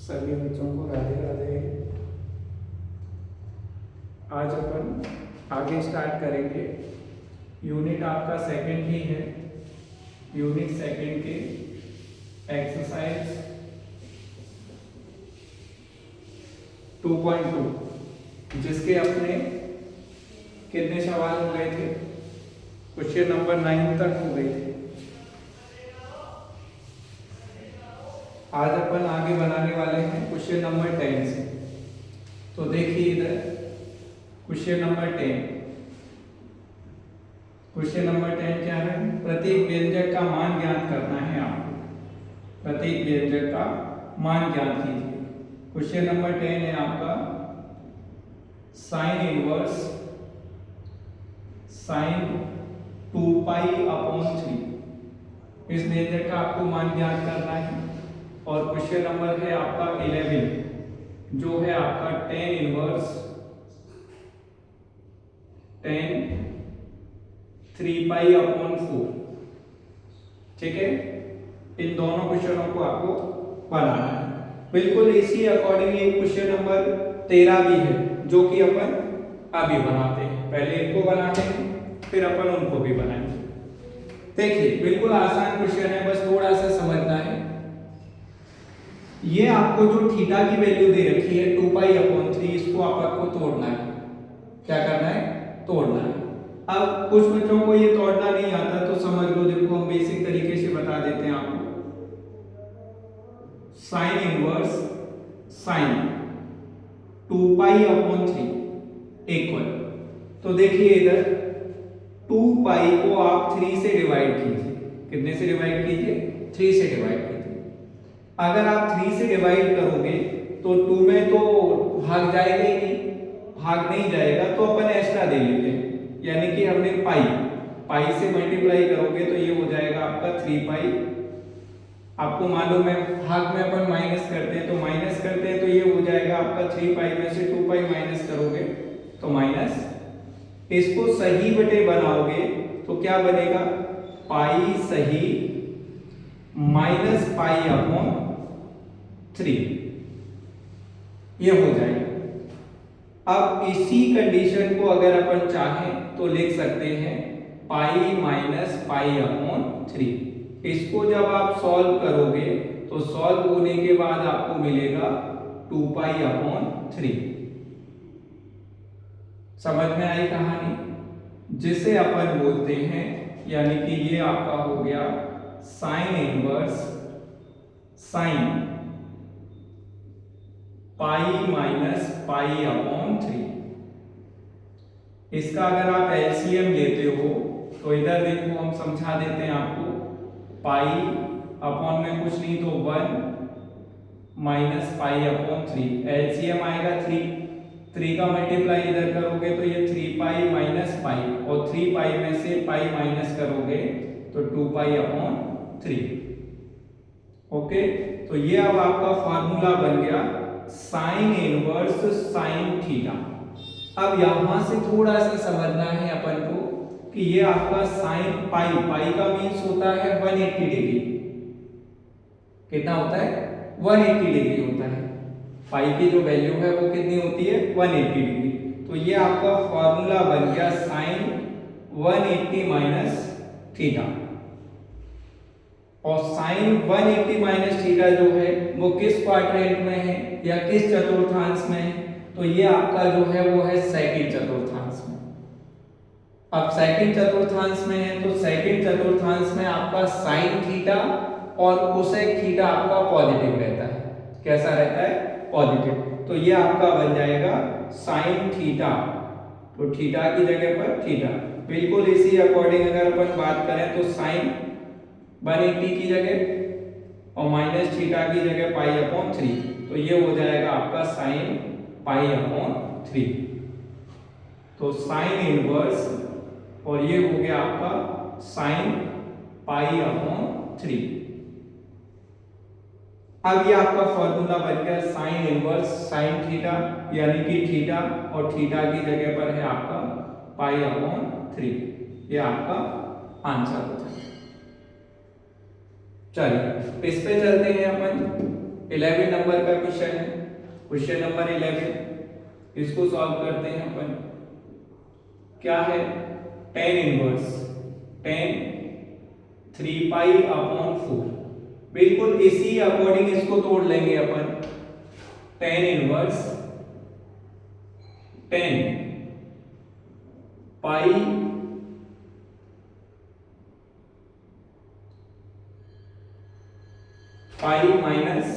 सभी बच्चों को राधे राधे। आज अपन आगे स्टार्ट करेंगे। यूनिट आपका सेकंड ही है, यूनिट सेकंड के एक्सरसाइज 2.2 जिसके अपने कितने सवाल हो गए थे? क्वेश्चन नंबर 9 तक हो गए थे। आज अपन आगे बनाने वाले हैं क्वेश्चन नंबर 10 से। तो देखिए इधर क्वेश्चन नंबर 10। क्वेश्चन नंबर 10 क्या है? प्रत्येक व्यंजक का मान ज्ञात करना है आपको। प्रत्येक व्यंजक का मान ज्ञात कीजिए। क्वेश्चन नंबर 10 है आपका sign inverse sign 2 pi upon 3। इस व्यंजक का आपको मान ज्ञात करना है। और क्वेश्चन नंबर है आपका 11 जो है आपका tan inverse tan 3 pi upon 4। ठीक है, इन दोनों क्वेश्चनों को आपको बनाना है। बिल्कुल इसी अकॉर्डिंग एक क्वेश्चन नंबर 13 भी है जो कि अपन अभी बनाते हैं। पहले इनको बनाते हैं फिर अपन उनको भी बनाएंगे। देखिए बिल्कुल आसान क्वेश्चन है, बस थोड़ा सा समझना है। ये आपको जो थीटा की वैल्यू दे रखी है 2 पाई अपॉन 3, इसको आपको तोड़ना है। क्या करना है? तोड़ना है। अब कुछ बच्चों को ये तोड़ना नहीं आता तो समझ लो, देखो हम बेसिक तरीके से बता देते हैं आपको। Sign inverse sign 2 pi upon 3 equal, तो देखिए इधर 2 पाई को आप 3 से डिवाइड कीजिए। कितने से डिवाइड कीजिए? 3 से डिवाइड कीजिए। अगर आप 3 से डिवाइड करोगे तो 2 में तो भाग जाएगा ही नहीं, भाग नहीं जाएगा तो अपन एक्स्ट्रा दे लेते हैं। यानी कि हमने पाई से मल्टीप्लाई करोगे तो ये हो जाएगा आपका 3 पाई। आपको मालूम है भाग में अपन माइनस करते हैं, तो माइनस करते हैं तो ये हो जाएगा आपका 3 पाई में से 2 पाई माइनस करोगे तो माइनस। इसको सही बटे बनाओगे तो क्या बनेगा? पाई सही माइनस पाई अपॉन 3 ये हो जाएगा। अब इसी कंडीशन को अगर अपन चाहें तो लिख सकते हैं पाई माइनस पाई अपॉन 3। इसको जब आप सॉल्व करोगे तो सॉल्व होने के बाद आपको मिलेगा 2 पाई अपॉन 3। समझ में आई कहानी? जिसे अपन बोलते हैं, यानी कि ये आपका हो गया sign inverse sine pi minus pi upon 3। इसका अगर आप एलसीएम लेते हो तो इधर देखो हम समझा देते हैं आपको। पाई अपॉन में कुछ नहीं तो 1 माइनस पाई अपॉन 3। एलसीएम आएगा 3 का मल्टीप्लाई इधर करोगे तो ये 3 पाई माइनस पाई, और 3 पाई में से पाई माइनस करोगे तो 2 पाई अपॉन 3। ओके, तो ये अब आपका फार्मूला बन गया साइन इनवर्स साइन थीटा। अब यहां से थोड़ा सा समझना है अपन को कि ये आपका साइन पाई का मीन्स होता है 180 डिग्री। कितना होता है? 180 डिग्री होता है। पाई की जो वैल्यू है वो कितनी होती है? 180 डिग्री। तो ये आपका फार्मूला बन गया साइन 180 माइनस थीटा। और साइन 180 माइनस थीटा जो है वो किस क्वाड्रेंट में है या किस चतुर्थांश में है? तो ये आपका जो है वो है सेकंड चतुर्थांश में। अब सेकंड चतुर्थांश में है तो सेकंड चतुर्थांश में आपका साइन थीटा और कोसेक थीटा आपका पॉजिटिव रहता है। कैसा रहता है? पॉजिटिव। तो ये आपका बन जाएगा साइन थीटा, तो थीटा की जगह पर थीटा। बिल्कुल इसी अकॉर्डिंग अगर अपन बात करें तो साइन 180 की जगह और माइनस थीटा की जगह पाई अपॉन 3, तो ये हो जाएगा आपका साइन पाई अपॉन 3। तो साइन इनवर्स और ये हो गया आपका साइन पाई अपॉन 3। अब ये आपका फॉर्मूला बन गया साइन इनवर्स साइन थीटा, यानी कि थीटा और थीटा की जगह पर है आपका पाई अपॉन 3। ये आपका आंसर हो जाएगा। चलिए इस पे चलते हैं अपन। 11 नंबर का क्वेश्चन है, क्वेश्चन नंबर 11। इसको सॉल्व करते हैं अपन। क्या है? tan inverse tan 3 pi upon 4। बिल्कुल इसी अकॉर्डिंग इसको तोड़ लेंगे अपन। tan inverse tan pi minus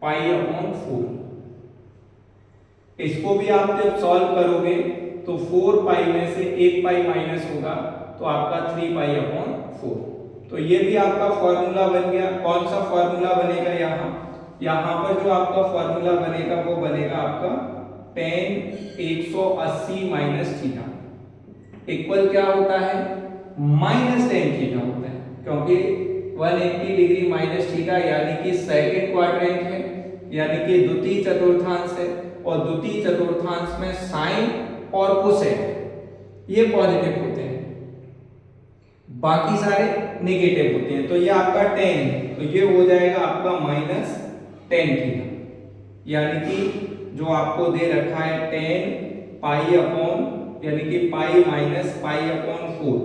pi upon 4। इसको भी आप जब सॉल्व करोगे तो 4 पाई में से 1 पाई माइनस होगा तो आपका 3 पाई अपॉन 4। तो ये भी आपका फॉर्मूला बन गया। कौन सा फॉर्मूला बनेगा? यहाँ पर जो आपका फॉर्मूला बनेगा वो बनेगा आपका tan 180 माइनस थीटा इक्वल क्या होता है? माइनस tan थीटा होता है, क्योंकि 180 डिग्री माइनस थीटा यानी कि सेकंड क्वाड्रेंट है, यानी कि द्वितीय चतुर्थांश है, और द्वितीय चतुर्थांश में साइन और कोसेक ये पॉजिटिव होते हैं, बाकी सारे नेगेटिव होते हैं। तो ये आपका tan है, तो ये हो जाएगा आपका माइनस tan थीटा, यानी कि जो आपको दे रखा है tan पाई अपॉन यानी कि पाई माइनस पाई अपॉन 4,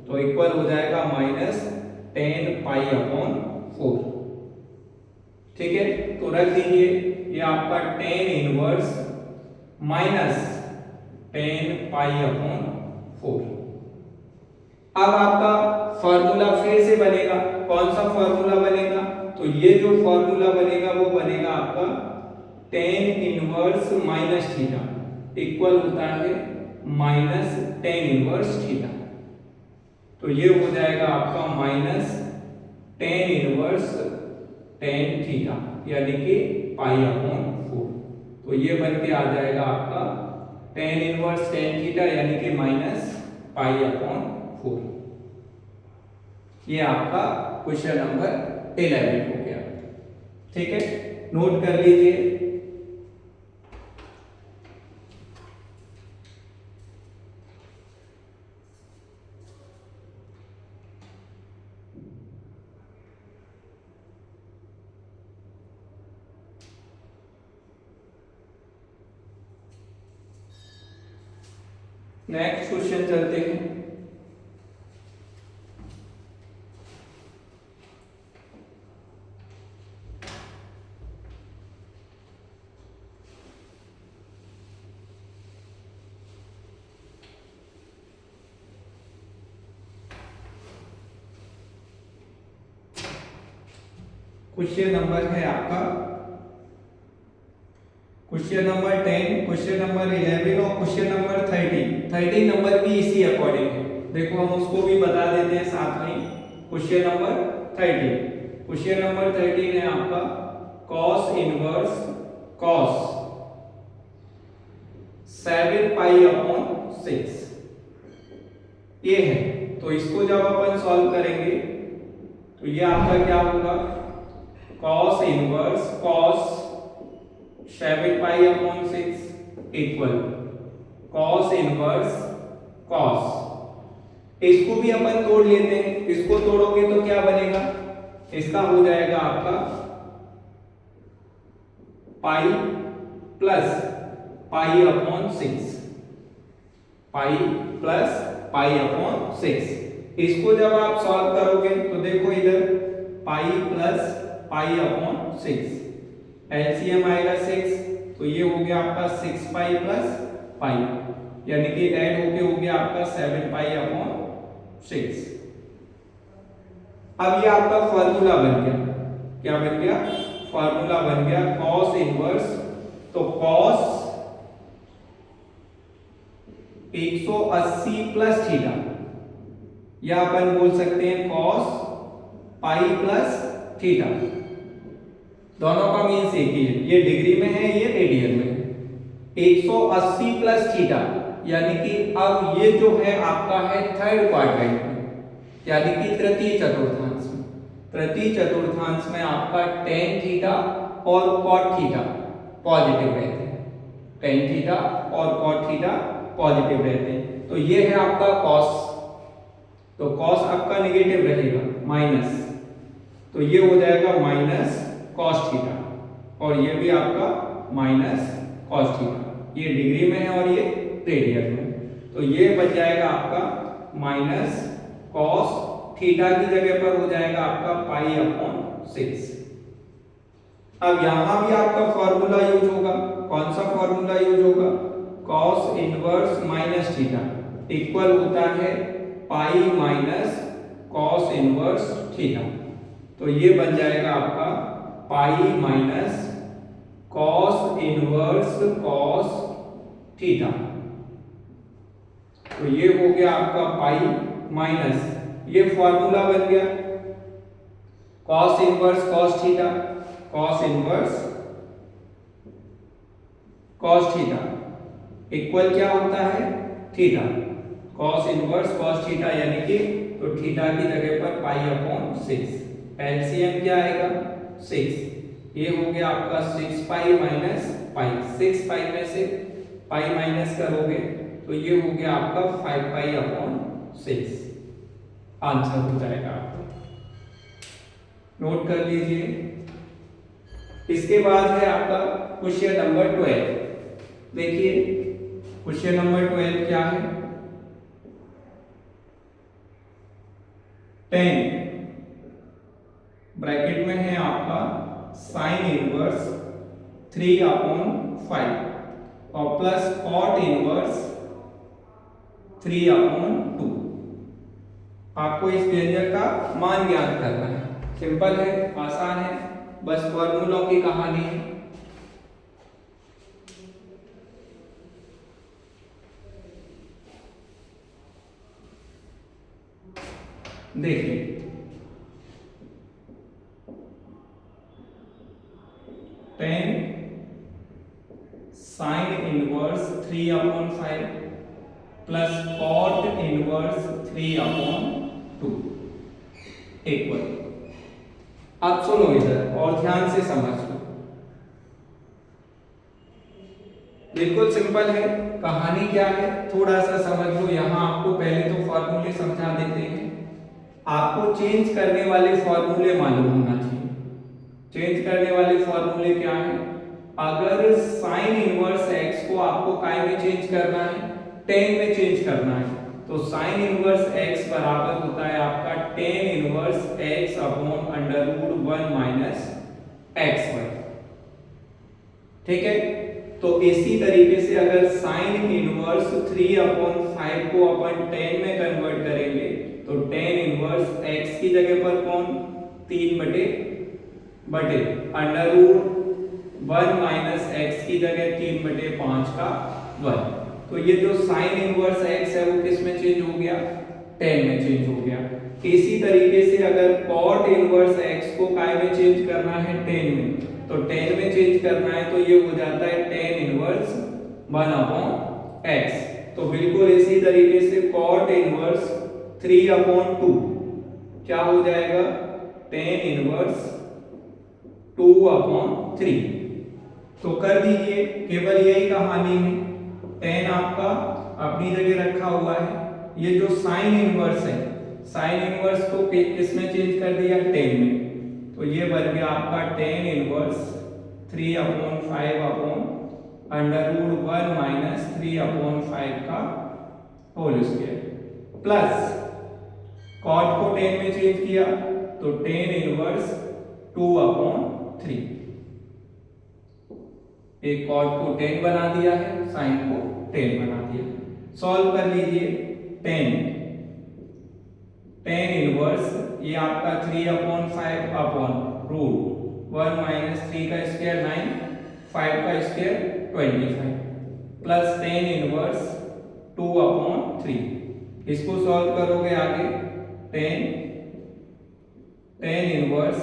तो इक्वल हो जाएगा माइनस tan पाई अपॉन 4। ठीक है, तो रख दीजिए ये आपका tan inverse minus tan pi upon 4। अब आपका फॉर्मूला फिर से बनेगा। कौन सा फॉर्मूला बनेगा? तो ये जो फॉर्मूला बनेगा वो बनेगा आपका tan inverse minus theta equal होता है माइनस tan इनवर्स थीटा। तो ये हो जाएगा आपका minus tan inverse tan theta यानी कि पाई अपॉन 4। तो ये बन के आ जाएगा आपका tan इनवर्स tan थीटा यानी कि माइनस पाई अपॉन 4। ये आपका क्वेश्चन नंबर 11 हो गया। ठीक है, नोट कर लीजिए। नेक्स्ट क्वेश्चन चलते हैं। क्वेश्चन नंबर है आपका क्वेश्चन नंबर 10, क्वेश्चन नंबर 11 और क्वेश्चन नंबर 13 नंबर भी इसी अकॉर्डिंग है। देखो हम उसको भी बता देते हैं साथ में। क्वेश्चन नंबर 13 है आपका cos inverse cos 7 pi upon 6 ये है। तो इसको जब अपन सॉल्व करेंगे तो ये आपका क्या होगा? cos inverse cos 7 pi upon 6 equal cos inverse cos। इसको भी अपन तोड़ लेते हैं। इसको तोड़ोगे तो क्या बनेगा? इसका हो जाएगा आपका pi plus pi upon 6 pi plus pi upon 6। इसको जब आप सॉल्व करोगे तो देखो इधर pi plus pi upon 6 LCM आएगा 6, तो ये हो गया आपका 6 पाई प्लस पाई यानी कि ऐड होके हो गया आपका 7 पाई अपॉन 6। अब ये आपका फॉर्मूला बन गया। क्या बन गया? फॉर्मूला बन गया cos इनवर्स। तो cos 180 प्लस थीटा या अपन बोल सकते हैं cos पाई प्लस थीटा, दोनों का मीन्स एक ही है। ये डिग्री में है, ये रेडियन में है। 180 प्लस थीटा यानी कि अब ये जो है आपका है थर्ड क्वाड्रेंट में, यानी कि तृतीय चतुर्थांश में। तृतीय चतुर्थांश में आपका tan थीटा और cot थीटा पॉजिटिव रहते हैं। tan थीटा और cot थीटा पॉजिटिव रहते हैं। तो ये है आपका cos, तो cos आपका नेगेटिव रहेगा माइनस, तो ये हो जाएगा माइनस cos थीटा। और ये भी आपका माइनस कॉस थीटा। ये डिग्री में है और ये रेडियन में, तो ये बच जाएगा आपका माइनस कॉस थीटा की जगह पर हो जाएगा आपका पाई अपॉन 6। अब यहां भी आपका फॉर्मूला यूज होगा। कौन सा फॉर्मूला यूज होगा? Cos inverse minus theta equal होता है pi minus cos inverse theta. तो ये बन जाएगा आपका pi minus cos inverse cos theta. तो ये हो गया आपका पाई माइनस, ये फॉर्मूला बन गया cos inverse cos theta. Cos inverse cos theta equal क्या होता है? Theta. Cos inverse cos theta यानी कि तो थीटा की जगह पर पाई अपॉन 6। एलसीएम क्या आएगा? 6। ये हो गया आपका 6 पाई माइनस पाई। 6 पाई में से पाई माइनस करोगे तो ये हो गया आपका 5 पाई अपॉन 6। आंसर हो जाएगा आपका, नोट कर लीजिए। इसके बाद है आपका क्वेश्चन नंबर 12। देखिए क्वेश्चन नंबर 12 क्या है? 10 ब्रैकेट में है आपका साइन इनवर्स 3/5 और प्लस कॉट इनवर्स 3/2। आपको इस व्यंजक का मान ज्ञात करना है। सिंपल है, आसान है, बस फॉर्मूलों की कहानी है। देखिए 10 sine inverse 3/5 plus cot inverse 3/2 equal. आप सुनो इधर और ध्यान से समझ लो। बिल्कुल सिंपल है, कहानी क्या है थोड़ा सा समझ लो। यहां आपको पहले तो फॉर्मूले समझा देते हैं। आपको चेंज करने वाले फॉर्मूले मालूम होना चाहिए। चेंज करने वाले फॉर्मूले क्या है? अगर साइन इनवर्स x को आपको काय में चेंज करना है? tan में चेंज करना है, तो साइन इनवर्स x बराबर होता है आपका tan inverse x upon √1 minus x1। ठीक है, तो इसी तरीके से अगर साइन इनवर्स 3/5 को अपन tan में कन्वर्ट करेंगे तो tan इनवर्स x की जगह पर कौन? 3/1 माइनस x की जगह 3/5 का 1। तो ये जो साइन इनवर्स x है वो किस में चेंज हो गया? tan में चेंज हो गया। इसी तरीके से अगर cot इनवर्स x को काय में चेंज करना है? tan में, तो tan में चेंज करना है तो ये हो जाता है tan इनवर्स 1/x। तो बिल्कुल इसी तरीके से cot इनवर्स 3/2 क्या हो जाएगा? tan inverse 2/3। तो कर दीजिए, केवल यही कहानी है। tan आपका अपनी जगह रखा हुआ है। ये जो साइन इनवर्स है, साइन इनवर्स को किस में चेंज कर दिया? tan में। तो ये बन गया आपका tan इनवर्स 3/5/√1 माइनस 3/5 का होल स्क्वायर प्लस cot को tan में चेंज किया तो tan इनवर्स 2/3। एक cot को tan बना दिया है, sin को tan बना दिया। सॉल्व कर लीजिए। tan इनवर्स ये आपका 3/5/√1 माइनस 3 का स्क्वायर 9, 5 का स्क्वायर 25 प्लस tan इनवर्स 2/3। इसको सॉल्व करोगे आगे tan इनवर्स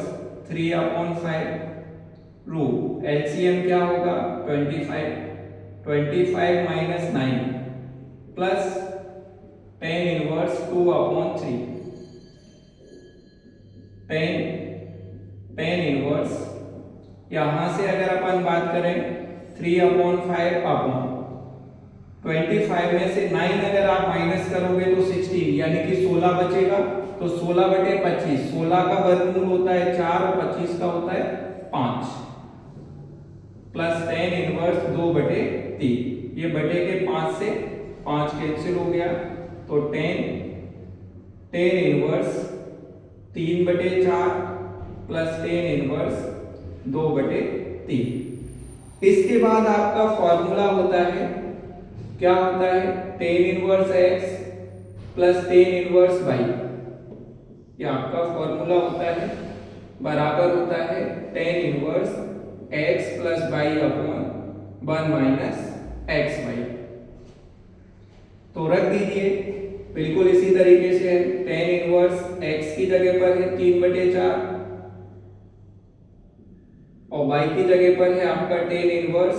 3/5 रूट एलसीएम क्या होगा? 25 minus 9 plus tan inverse 2/3। tan inverse यहां से अगर अपन बात करें 3/5/25 में से 9 अगर आप माइनस करोगे तो 16 यानी कि 16 बचेगा। तो 16/25, 16 का वर्गमूल होता है 4 और 25 का होता है 5। Plus tan inverse 2/3। ये बटे के 5 से 5 कैंसिल हो गया, तो tan inverse 3/4 plus tan inverse 2/3। इसके बाद आपका फॉर्मूला होता है, क्या होता है, tan inverse x plus tan inverse y. ये आपका फॉर्मूला होता है, बराबर होता है tan inverse x plus y upon 1 minus x y. तो रख दीजिए, बिल्कुल इसी तरीके से है। टेन इनवर्स एक्स की जगह पर है 3/4 और y की जगह पर है आपका टेन इनवर्स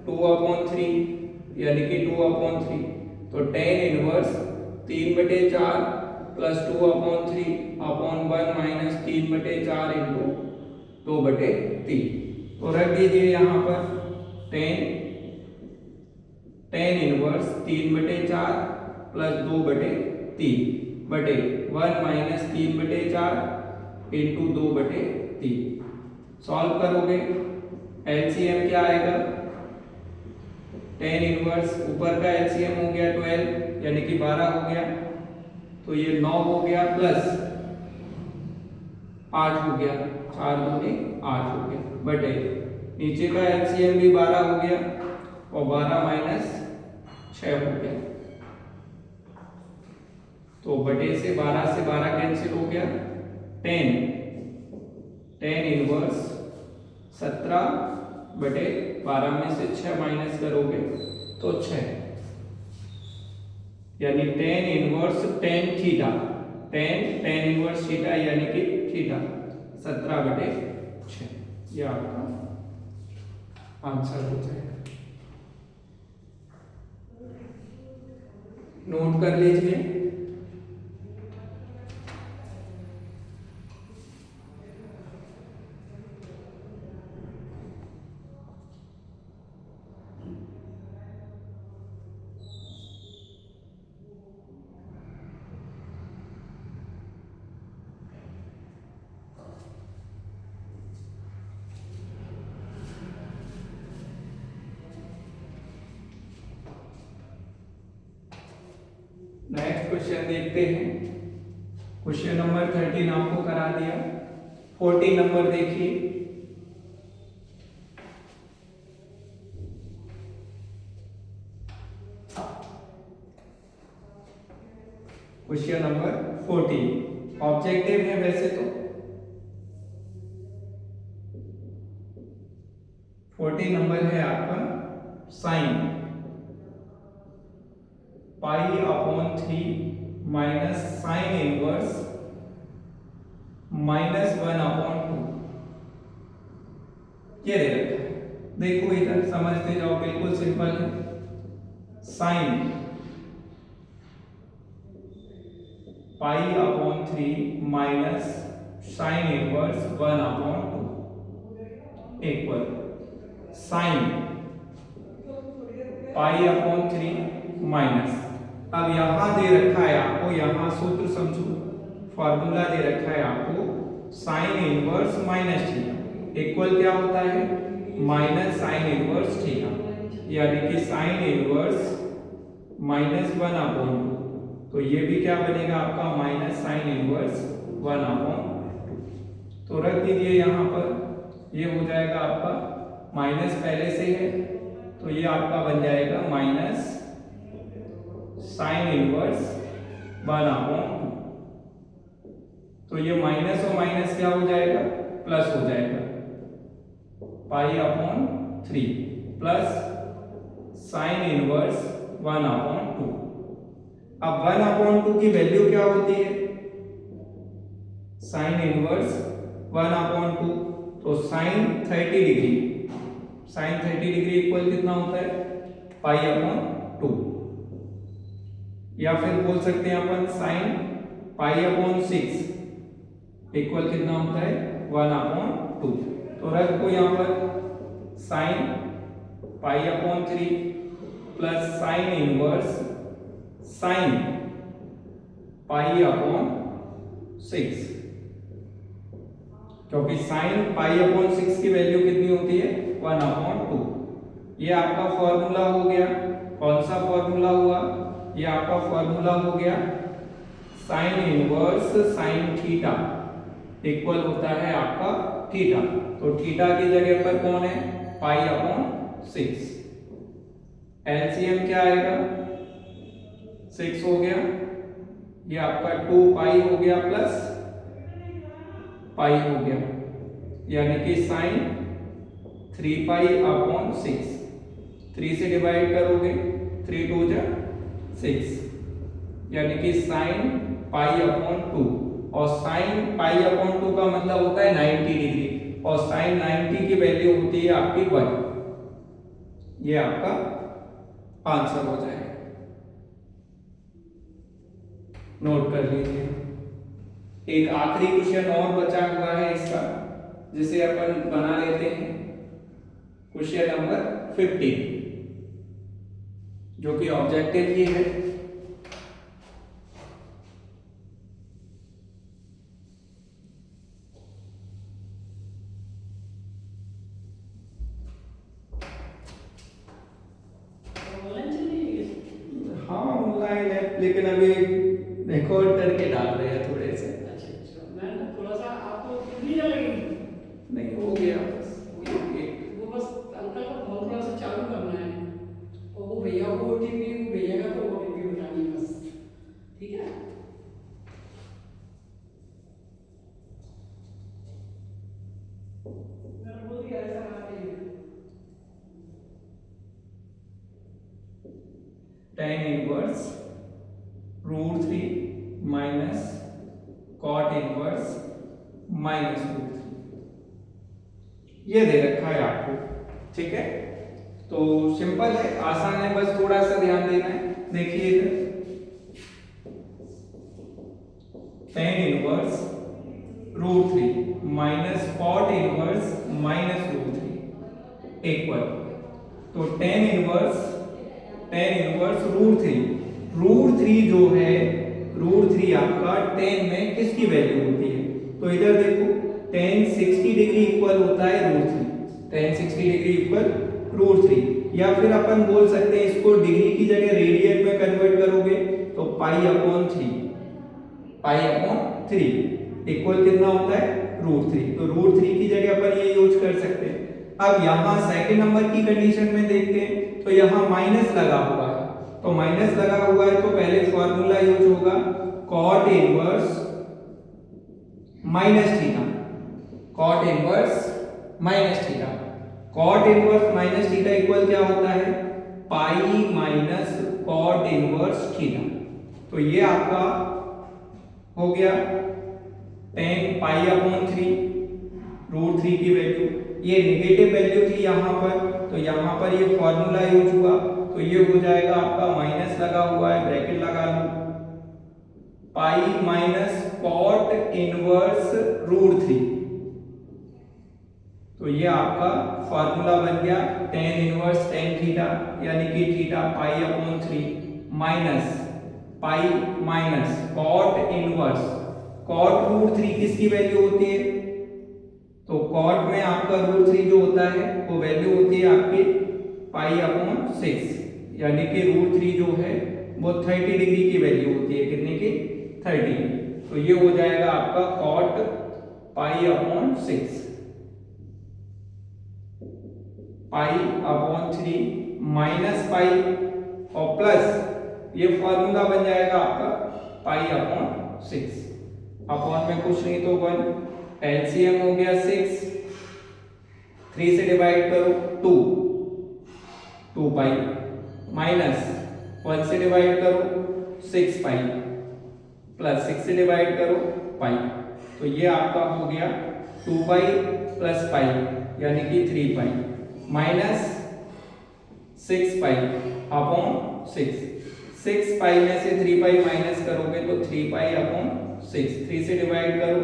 2/3 यानी कि 2/3। तो tan inverse 3/4 plus 2/3 upon 1 minus 3/4 into 2/3। तो रख दीजिए यहाँ पर टेन इनवर्स 3/4 प्लस 2/3 बटे 1 माइनस 3/4 इंटू 2/3। सॉल्व करोगे, एलसीएम क्या आएगा, टेन इनवर्स ऊपर का एलसीएम हो गया 12 यानी कि 12 हो गया, तो ये 9 हो गया प्लस 8 हो गया, 4 दूनी 8 हो गया, बटे नीचे का एलसीएम भी 12 हो गया और 12 माइनस 6 हो गया, तो बटे से 12 कैंसिल हो गया। टेन इनवर्स 17/12 में से 6 माइनस करोगे तो 6, यानी tan inverse tan theta, tan inverse theta यानी कि थीटा 17/6। ये आपका आंसर हो जाएगा। नोट कर लीजिए। नेक्स्ट क्वेश्चन देखते हैं। क्वेश्चन नंबर 13 आपको करा दिया। 14 नंबर देखिए। क्वेश्चन नंबर 14 ऑब्जेक्टिव है वैसे तो। 14 नंबर है आपका साइन π/3 माइनस साइन इनवर्स -1/2 ये दे रखा है। देखो इधर समझते जाओ, बिल्कुल सिंपल है। Sine π/3 minus sine inverse 1/2 equal sine π/3 minus, अब यहां दे रखा है आपको, यहां सूत्र समझो, फॉर्मूला दे रखा है आपको sine inverse minus theta equal क्या होता है, माइनस साइन इनवर्स थीटा, यानी कि साइन इनवर्स -1/2। तो ये भी क्या बनेगा आपका, माइनस साइन इनवर्स 1/2। तो रख दीजिए यहाँ पर, ये हो जाएगा आपका, माइनस पहले से है तो ये आपका बन जाएगा माइनस साइन इनवर्स 1/2। तो ये माइनस और माइनस क्या हो जाएगा, प्लस हो जाएगा, π/3 प्लस साइन इनवर्स 1/2। अब 1/2 की वैल्यू क्या होती है, साइन इनवर्स 1/2, तो sine 30 degree, sine 30 degree equal कितना होता है, π/2, या फिर बोल सकते हैं अपन साइन π/6 इक्वल कितना होता है, 1/2। तो रखो यहाँ पर sine π/3 plus sine inverse sine π/6, क्योंकि साइन π/6 की वैल्यू कितनी होती है, 1/2। ये आपका फॉर्मूला हो गया। कौन सा फॉर्मूला हुआ? ये आपका फॉर्मूला हो गया sign inverse sine theta equal होता है आपका थीटा। तो थीटा की जगह पर कौन है? π/6। एलसीएम क्या आएगा? 6 हो गया, ये आपका 2 हो गया प्लस पाई हो गया, यानी कि साइन 3π/6। 3 से डिवाइड करोगे 3 2 जा 6, यानी कि साइन π/2। और साइन π/2 का मतलब होता है 90 डिग्री, और साइन 90 की वैल्यू होती है आपकी 1। ये आपका आंसर हो जाएगा। नोट कर लीजिए। एक आखिरी क्वेश्चन और बचा हुआ है इसका, जिसे अपन बना लेते हैं। क्वेश्चन नंबर 15, जो कि ऑब्जेक्टिव ये है। हाँ ऑनलाइन है, लेकिन अभी रिकॉर्ड करके डाल रहे हैं थोड़े से। अच्छा, मैं थोड़ा सा आपको कितनी देर लगेगी? नहीं हो गया बस। वो बस अंकल का फोन थोड़ा सा चालू करना है, और वो भैया को ओटीपी भेजेगा, तो ओटीपी बतानी है बस, ठीक है? मैंने बोल दिया ऐसा ना करिए। tan inverse √3 minus cot inverse minus √3 ये दे रखा है आपको, ठीक है? तो सिंपल है, आसान है, बस थोड़ा सा ध्यान देना है। देखिए इधर tan inverse √3 minus cot inverse minus √3 equal, तो tan इनवर्स √3 जो है, √3 आपका tan में किसकी वैल्यू होती है? तो इधर देखो tan 60 डिग्री इक्वल होता है √3, tan 60 डिग्री इक्वल √3, या फिर अपन बोल सकते हैं इसको डिग्री की जगह रेडियन में कन्वर्ट करोगे तो π/3 इक्वल कितना होता है? √3। तो √3 की जगह अपन ये यूज कर सकते हैं। अब यहां सेकंड नंबर की कंडीशन में देखते हैं, तो यहां माइनस लगा हुआ है, तो माइनस लगा हुआ है तो पहले फॉर्मूला यूज होगा cot inverse minus theta. cot inverse minus theta, cot inverse minus theta equal क्या होता है? पाई माइनस cot इनवर्स थीटा। तो ये आपका हो गया tan π/3 √3 की वैल्यू। ये नेगेटिव वैल्यू थी यहाँ पर, तो यहाँ पर ये फॉर्मूला यूज हुआ, तो ये हो जाएगा आपका माइनस लगा हुआ है, ब्रैकेट लगा लो, पाई माइनस cot इनवर्स √3। तो ये आपका फॉर्मूला बन गया tan इनवर्स tan थीटा, यानी कि theta π/3 minus pi minus cot inverse, cot √3 किसकी वैल्यू होती है? तो cot में आपका √3 जो होता है वो वैल्यू होती है आपकी π/6, यानी कि √3 जो है वो 30 डिग्री की वैल्यू होती है। कितने की? 30। तो ये हो जाएगा आपका cot π/6, π/3 माइनस पाई और प्लस ये फॉर्मूला बन जाएगा आपका π/6। अपॉन में कुछ नहीं तो 1, एलसीएम हो गया 6, 3 से डिवाइड करो 2 पाई, माइनस 1 से डिवाइड करो 6 पाई, प्लस 6 से डिवाइड करो पाई। तो ये आपका हो गया 2 पाई प्लस पाई, यानी कि 3 पाई, माइनस 6 पाई अपॉन 6 पाई में से 3 पाई माइनस करोगे तो 3 पाई अपॉन 6, 3 से डिवाइड करो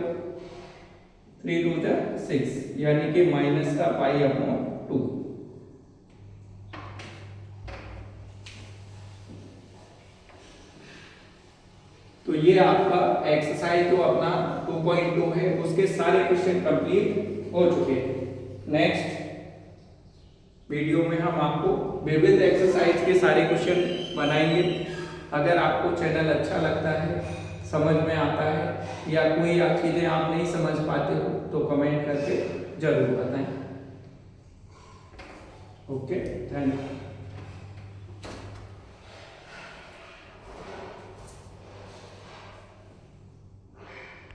3 2 जा 6, यानी कि माइनस का π/2। तो ये आपका एक्सरसाइज जो अपना 2.2 है उसके सारे क्वेश्चन कंप्लीट हो चुके हैं। नेक्स्ट वीडियो में हम आपको विविध एक्सरसाइज के सारे क्वेश्चन बनाएंगे। अगर आपको चैनल अच्छा लगता है, समझ में आता है या कोई चीज़ें आप नहीं समझ पाते हो तो कमेंट करके जरूर बताएं। Okay, thank you.